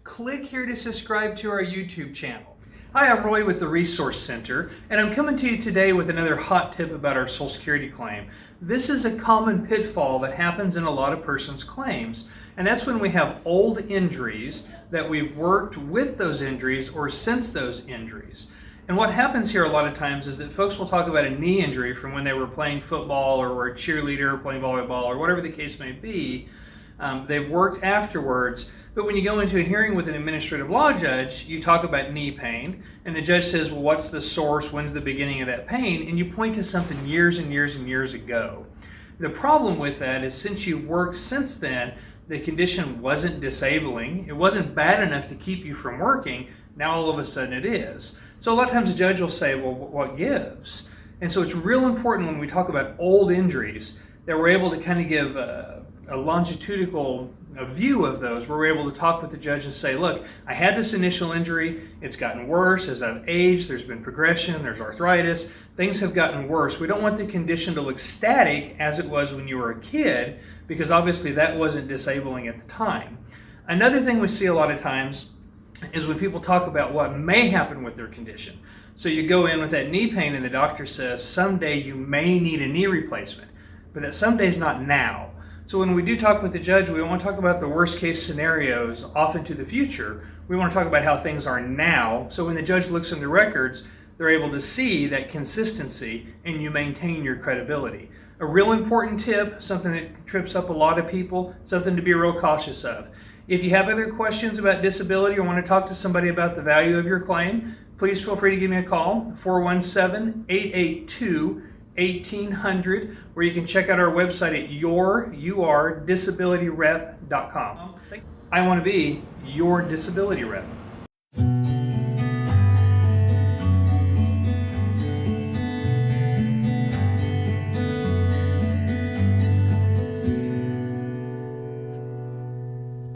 click here to subscribe to our YouTube channel. Hi, I'm Roy with the Resource Center, and I'm coming to you today with another hot tip about our Social Security claim. This is a common pitfall that happens in a lot of persons' claims, and that's when we have old injuries that we've worked with those injuries or since those injuries. And what happens here a lot of times is that folks will talk about a knee injury from when they were playing football or were a cheerleader or playing volleyball or whatever the case may be. They've worked afterwards, but when you go into a hearing with an administrative law judge, you talk about knee pain, and the judge says, well, what's the source? When's the beginning of that pain? And you point to something years and years and years ago. The problem with that is since you've worked since then, the condition wasn't disabling. It wasn't bad enough to keep you from working. Now all of a sudden it is. So a lot of times the judge will say, well, what gives? And so it's real important when we talk about old injuries that we're able to kind of give a longitudinal view of those, where we're able to talk with the judge and say, look, I had this initial injury, it's gotten worse as I've aged, there's been progression, there's arthritis, things have gotten worse. We don't want the condition to look static as it was when you were a kid, because obviously that wasn't disabling at the time. Another thing we see a lot of times is when people talk about what may happen with their condition. So you go in with that knee pain and the doctor says, someday you may need a knee replacement, but that someday's not now. So when we do talk with the judge, we don't want to talk about the worst case scenarios off into the future. We want to talk about how things are now. So when the judge looks in the records, they're able to see that consistency and you maintain your credibility. A real important tip, something that trips up a lot of people, something to be real cautious of. If you have other questions about disability or want to talk to somebody about the value of your claim, please feel free to give me a call, 417-882-1800, or you can check out our website at yourdisabilityrep.com. I want to be your disability rep.